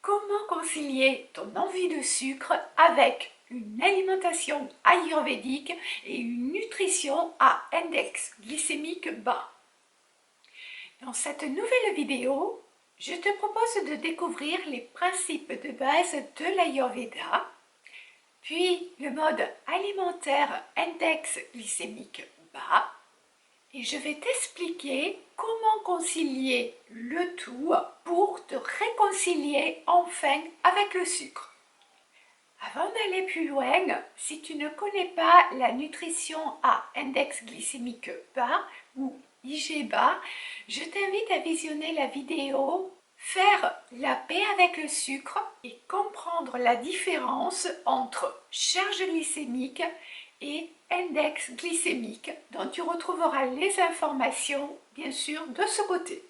Comment concilier ton envie de sucre avec une alimentation ayurvédique et une nutrition à index glycémique bas? Dans cette nouvelle vidéo, je te propose de découvrir les principes de base de l'Ayurveda, puis le mode alimentaire index glycémique bas, et je vais t'expliquer comment concilier le tout pour te réconcilier enfin avec le sucre. Avant d'aller plus loin, si tu ne connais pas la nutrition à index glycémique bas ou IG bas, je t'invite à visionner la vidéo Faire la paix avec le sucre et comprendre la différence entre charge glycémique et index glycémique, dont tu retrouveras les informations, bien sûr, de ce côté.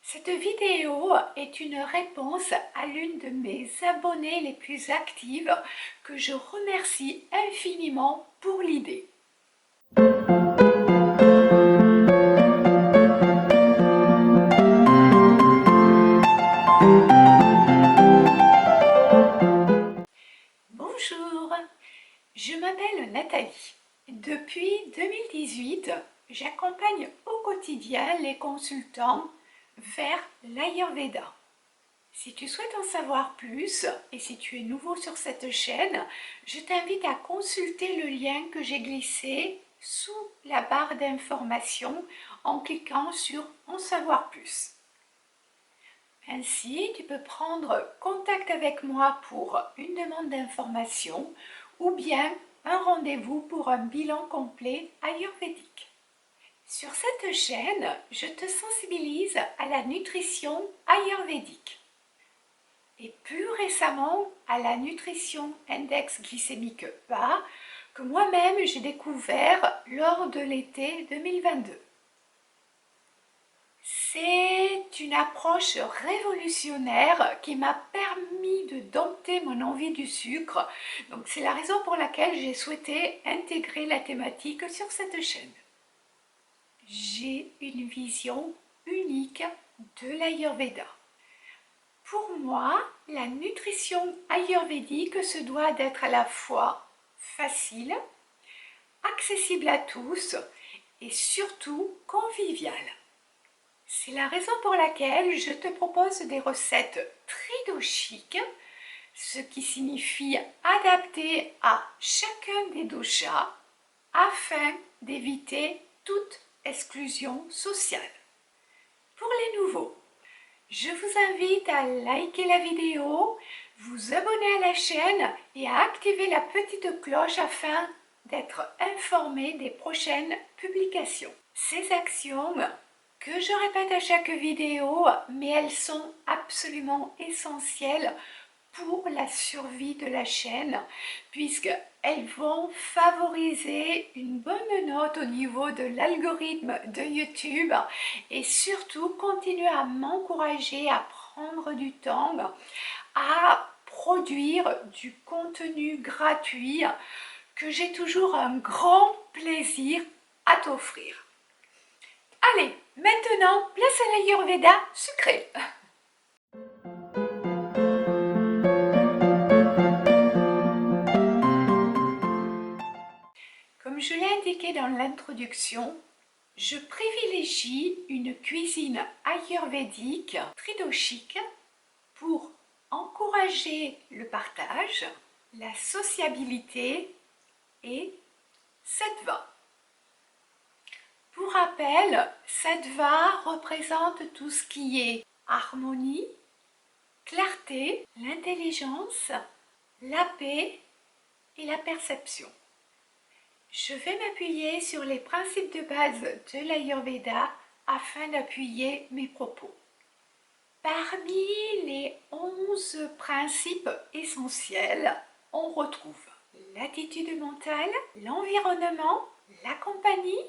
Cette vidéo est une réponse à l'une de mes abonnées les plus actives que je remercie infiniment pour l'idée. Bonjour, je m'appelle Nathalie. Depuis 2018, j'accompagne au quotidien les consultants vers l'Ayurveda. Si tu souhaites en savoir plus et si tu es nouveau sur cette chaîne, je t'invite à consulter le lien que j'ai glissé sous la barre d'informations en cliquant sur En savoir plus. Ainsi, tu peux prendre contact avec moi pour une demande d'information ou bien un rendez-vous pour un bilan complet ayurvédique. Sur cette chaîne, je te sensibilise à la nutrition ayurvédique et plus récemment à la nutrition index glycémique bas que moi-même j'ai découvert lors de l'été 2022. C'est une approche révolutionnaire qui m'a permis de dompter mon envie du sucre. Donc c'est la raison pour laquelle j'ai souhaité intégrer la thématique sur cette chaîne. J'ai une vision unique de l'Ayurveda. Pour moi, la nutrition ayurvédique se doit d'être à la fois facile, accessible à tous et surtout conviviale. C'est la raison pour laquelle je te propose des recettes tridoshiques, ce qui signifie adaptées à chacun des doshas afin d'éviter toute exclusion sociale. Pour les nouveaux, je vous invite à liker la vidéo, vous abonner à la chaîne et à activer la petite cloche afin d'être informé des prochaines publications. Ces actions que je répète à chaque vidéo, mais elles sont absolument essentielles pour la survie de la chaîne, puisqu'elles vont favoriser une bonne note au niveau de l'algorithme de YouTube et surtout continuer à m'encourager à prendre du temps à produire du contenu gratuit que j'ai toujours un grand plaisir à t'offrir. Allez, maintenant, place à l'Ayurveda sucré. Comme je l'ai indiqué dans l'introduction, je privilégie une cuisine ayurvédique tridoshique pour encourager le partage, la sociabilité et sattva. Pour rappel, sattva représente tout ce qui est harmonie, clarté, l'intelligence, la paix et la perception. Je vais m'appuyer sur les principes de base de l'Ayurveda afin d'appuyer mes propos. Parmi les 11 principes essentiels, on retrouve l'attitude mentale, l'environnement, la compagnie,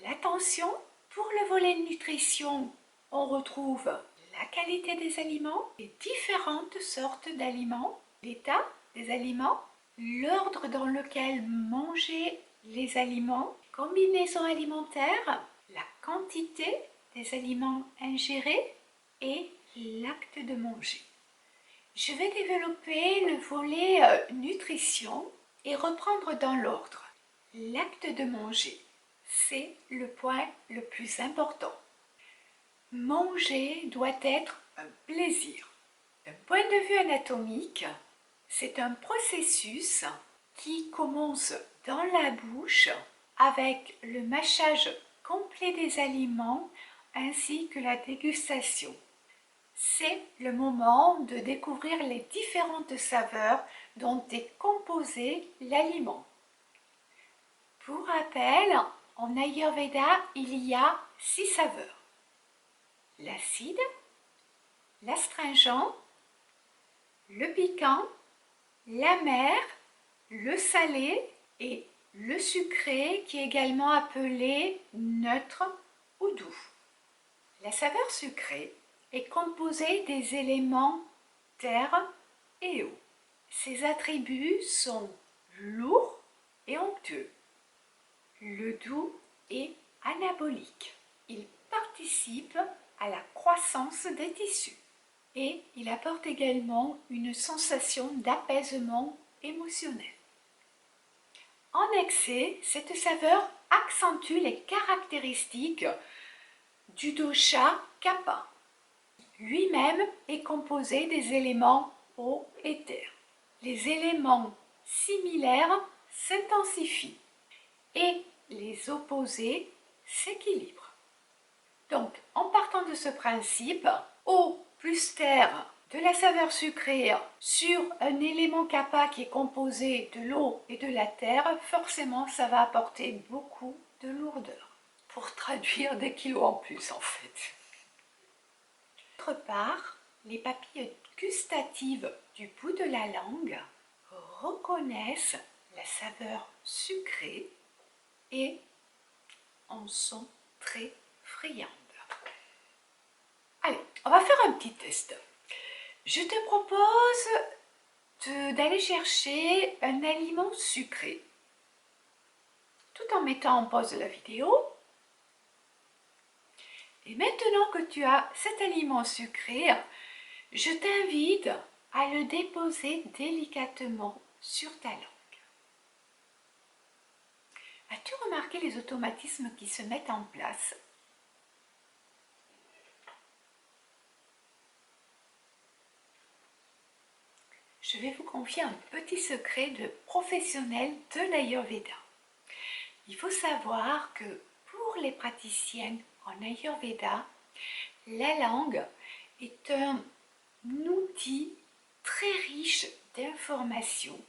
l'attention. Pour le volet nutrition, on retrouve la qualité des aliments, les différentes sortes d'aliments, l'état des aliments, l'ordre dans lequel manger les aliments, combinaison alimentaire, la quantité des aliments ingérés et l'acte de manger. Je vais développer le volet nutrition et reprendre dans l'ordre. L'acte de manger, c'est le point le plus important. Manger doit être un plaisir. D'un point de vue anatomique, c'est un processus qui commence dans la bouche avec le mâchage complet des aliments ainsi que la dégustation. C'est le moment de découvrir les différentes saveurs dont est composé l'aliment. Pour rappel, en Ayurveda, il y a 6 saveurs. L'acide, l'astringent, le piquant, l'amer, le salé et le sucré qui est également appelé neutre ou doux. La saveur sucrée est composée des éléments terre et eau. Ces attributs sont lourds et onctueux. Le doux est anabolique. Il participe à la croissance des tissus et il apporte également une sensation d'apaisement émotionnel. En excès, cette saveur accentue les caractéristiques du dosha kapha. Lui-même est composé des éléments eau et terre. Les éléments similaires s'intensifient et les opposés s'équilibrent. Donc, en partant de ce principe, eau plus terre, de la saveur sucrée sur un élément kapha qui est composé de l'eau et de la terre, forcément ça va apporter beaucoup de lourdeur. Pour traduire des kilos en plus en fait. D'autre part, les papilles gustatives du bout de la langue reconnaissent la saveur sucrée et en sont très friandes. Allez, on va faire un petit test. Je te propose d'aller chercher un aliment sucré tout en mettant en pause la vidéo. Et maintenant que tu as cet aliment sucré, je t'invite à le déposer délicatement sur ta langue. As-tu remarqué les automatismes qui se mettent en place? Je vais vous confier un petit secret de professionnel de l'Ayurveda. Il faut savoir que pour les praticiennes en Ayurveda, la langue est un outil très riche d'informations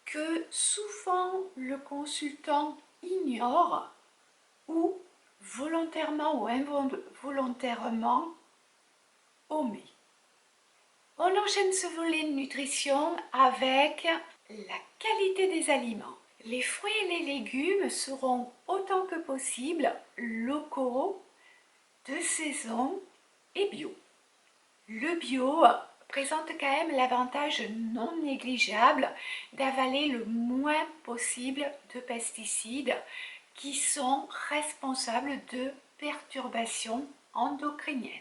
que souvent le consultant ignore ou volontairement ou involontairement omet. On enchaîne ce volet de nutrition avec la qualité des aliments. Les fruits et les légumes seront autant que possible locaux, de saison et bio. Le bio présente quand même l'avantage non négligeable d'avaler le moins possible de pesticides qui sont responsables de perturbations endocriniennes.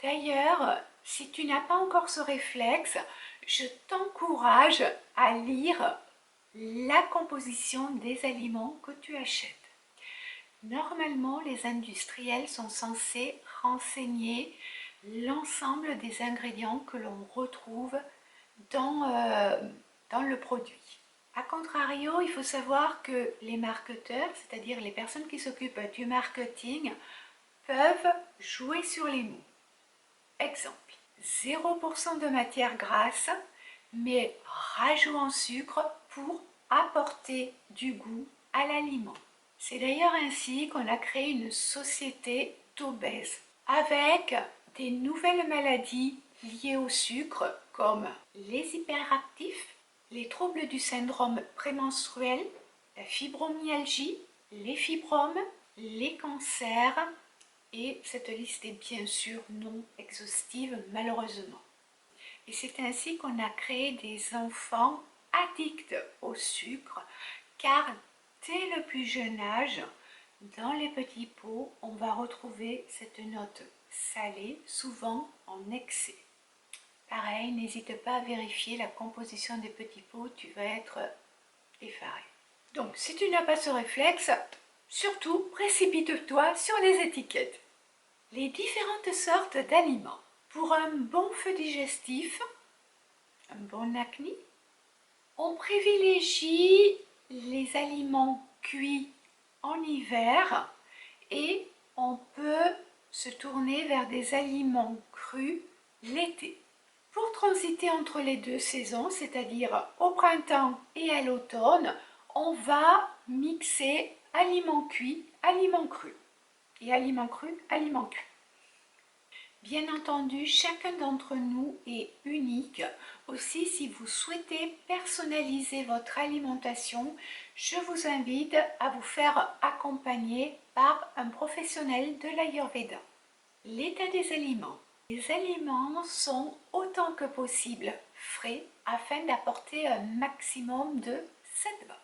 D'ailleurs, si tu n'as pas encore ce réflexe, je t'encourage à lire la composition des aliments que tu achètes. Normalement, les industriels sont censés renseigner l'ensemble des ingrédients que l'on retrouve dans le produit. A contrario, il faut savoir que les marketeurs, c'est-à-dire les personnes qui s'occupent du marketing, peuvent jouer sur les mots. Exemple, 0% de matière grasse, mais rajout en sucre pour apporter du goût à l'aliment. C'est d'ailleurs ainsi qu'on a créé une société d'obèses, avec des nouvelles maladies liées au sucre comme les hyperactifs, les troubles du syndrome prémenstruel, la fibromyalgie, les fibromes, les cancers, et cette liste est bien sûr non exhaustive malheureusement. Et c'est ainsi qu'on a créé des enfants addicts au sucre, car dès le plus jeune âge, dans les petits pots, on va retrouver cette note salée, souvent en excès. Pareil, n'hésite pas à vérifier la composition des petits pots, tu vas être effaré. Donc, si tu n'as pas ce réflexe, surtout précipite-toi sur les étiquettes. Les différentes sortes d'aliments. Pour un bon feu digestif, un bon acné, on privilégie les aliments cuits en hiver et on peut se tourner vers des aliments crus l'été. Pour transiter entre les deux saisons, c'est-à-dire au printemps et à l'automne, on va mixer aliments cuits, aliments crus. Et aliments crus, aliments cuits. Bien entendu, chacun d'entre nous est unique. Aussi, si vous souhaitez personnaliser votre alimentation, je vous invite à vous faire accompagner par un professionnel de l'Ayurveda. L'état des aliments. Les aliments sont autant que possible frais afin d'apporter un maximum de sattva.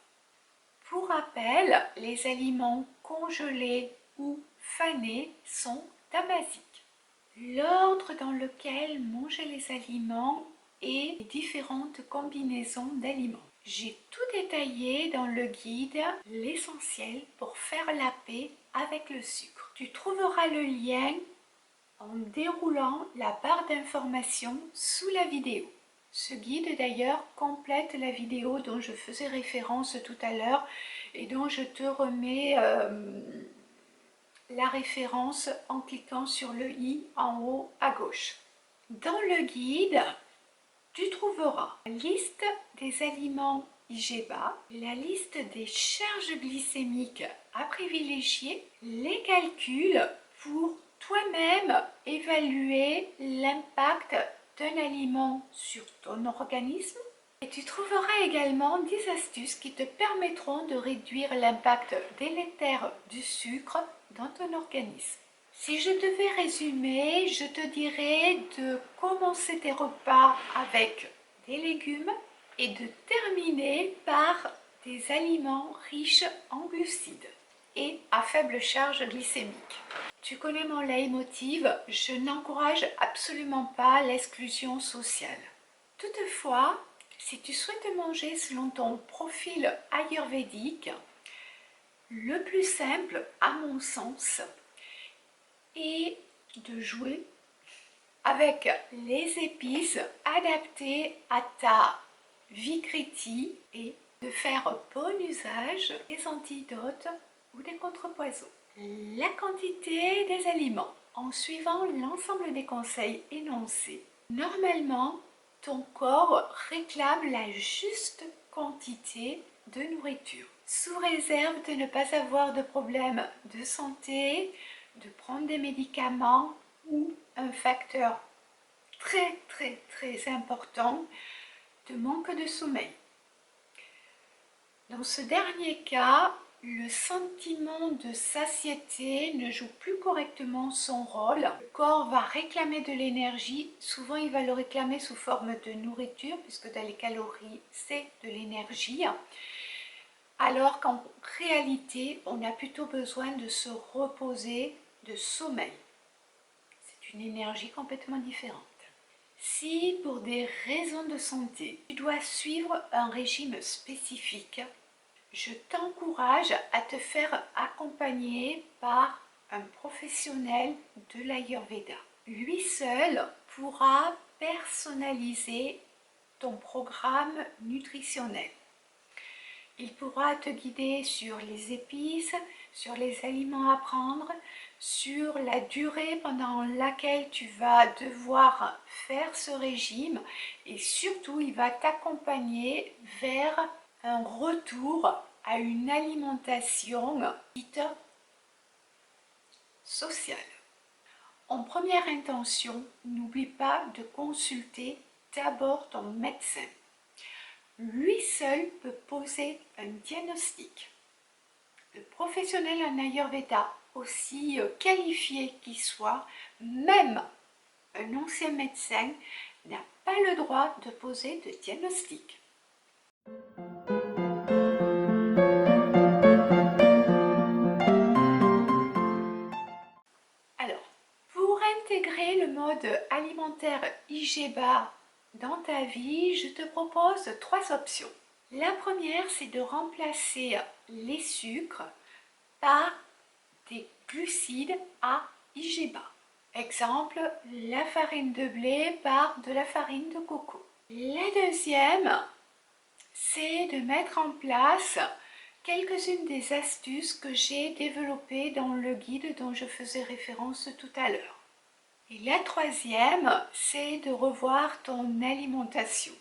Pour rappel, les aliments congelés ou fanés sont tamasiques. L'ordre dans lequel manger les aliments et les différentes combinaisons d'aliments. J'ai tout détaillé dans le guide L'essentiel pour faire la paix avec le sucre. Tu trouveras le lien en déroulant la barre d'informations sous la vidéo. Ce guide d'ailleurs complète la vidéo dont je faisais référence tout à l'heure et dont je te remets la référence en cliquant sur le i en haut à gauche. Dans le guide, tu trouveras la liste des aliments IGBA, la liste des charges glycémiques à privilégier, les calculs pour toi-même évaluer l'impact d'un aliment sur ton organisme. Et tu trouveras également 10 astuces qui te permettront de réduire l'impact délétère du sucre dans ton organisme. Si je devais résumer, je te dirais de commencer tes repas avec des légumes et de terminer par des aliments riches en glucides et à faible charge glycémique. Tu connais mon leitmotiv, je n'encourage absolument pas l'exclusion sociale. Toutefois, si tu souhaites manger selon ton profil ayurvédique, le plus simple, à mon sens, est de jouer avec les épices adaptées à ta vikriti et de faire bon usage des antidotes ou des contrepoisons. La quantité des aliments, en suivant l'ensemble des conseils énoncés, normalement, ton corps réclame la juste quantité de nourriture. Sous réserve de ne pas avoir de problème de santé, de prendre des médicaments ou un facteur très important de manque de sommeil. Dans ce dernier cas, le sentiment de satiété ne joue plus correctement son rôle. Le corps va réclamer de l'énergie. Souvent, il va le réclamer sous forme de nourriture, puisque dans les calories, c'est de l'énergie. Alors qu'en réalité, on a plutôt besoin de se reposer, de sommeil. C'est une énergie complètement différente. Si, pour des raisons de santé, tu dois suivre un régime spécifique, je t'encourage à te faire accompagner par un professionnel de l'Ayurveda. Lui seul pourra personnaliser ton programme nutritionnel. Il pourra te guider sur les épices, sur les aliments à prendre, sur la durée pendant laquelle tu vas devoir faire ce régime et surtout il va t'accompagner vers un retour à une alimentation dite sociale. En première intention, n'oublie pas de consulter d'abord ton médecin. Lui seul peut poser un diagnostic. Le professionnel en Ayurveda, aussi qualifié qu'il soit, même un ancien médecin, n'a pas le droit de poser de diagnostic. Alors, pour intégrer le mode alimentaire IGBA dans ta vie, je te propose 3 options. La première, c'est de remplacer les sucres par des glucides à IGBA. Exemple, la farine de blé par de la farine de coco. La deuxième, c'est de mettre en place quelques-unes des astuces que j'ai développées dans le guide dont je faisais référence tout à l'heure. Et la troisième, c'est de revoir ton alimentation.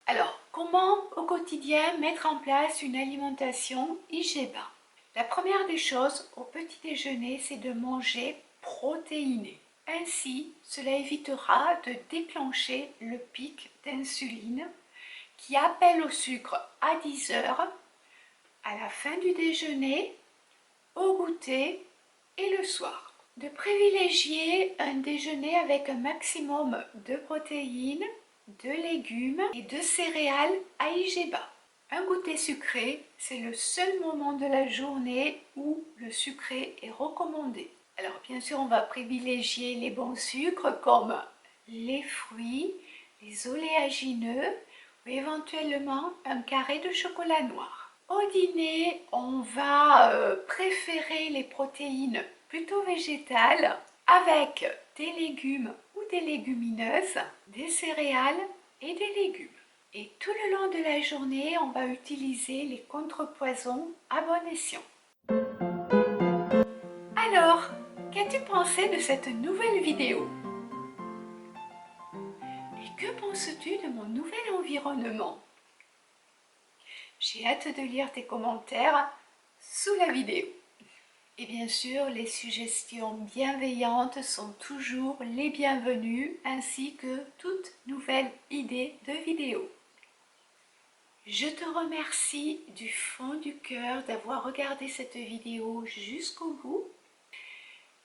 Alors, comment au quotidien mettre en place une alimentation IGBA? La première des choses au petit déjeuner, c'est de manger protéiné. Ainsi, cela évitera de déclencher le pic d'insuline qui appelle au sucre à 10 heures, à la fin du déjeuner, au goûter et le soir. De privilégier un déjeuner avec un maximum de protéines, de légumes et de céréales à IGBA. Un goûter sucré, c'est le seul moment de la journée où le sucré est recommandé. Alors bien sûr, on va privilégier les bons sucres comme les fruits, les oléagineux ou éventuellement un carré de chocolat noir. Au dîner, on va préférer les protéines plutôt végétales avec des légumes ou des légumineuses, des céréales et des légumes. Et tout le long de la journée, on va utiliser les contrepoisons à bon escient. Alors, qu'as-tu pensé de cette nouvelle vidéo? Et que penses-tu de mon nouvel environnement? J'ai hâte de lire tes commentaires sous la vidéo. Et bien sûr, les suggestions bienveillantes sont toujours les bienvenues, ainsi que toute nouvelle idée de vidéo. Je te remercie du fond du cœur d'avoir regardé cette vidéo jusqu'au bout.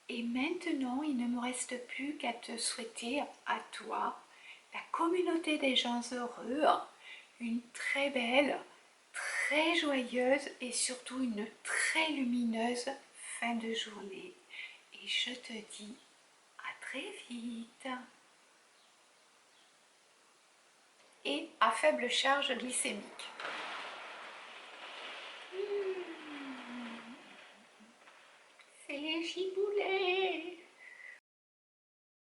Et maintenant, il ne me reste plus qu'à te souhaiter à toi, la communauté des gens heureux, une très belle, très joyeuse et surtout une très lumineuse fin de journée. Et je te dis à très vite. Et à faible charge glycémique. C'est les giboules.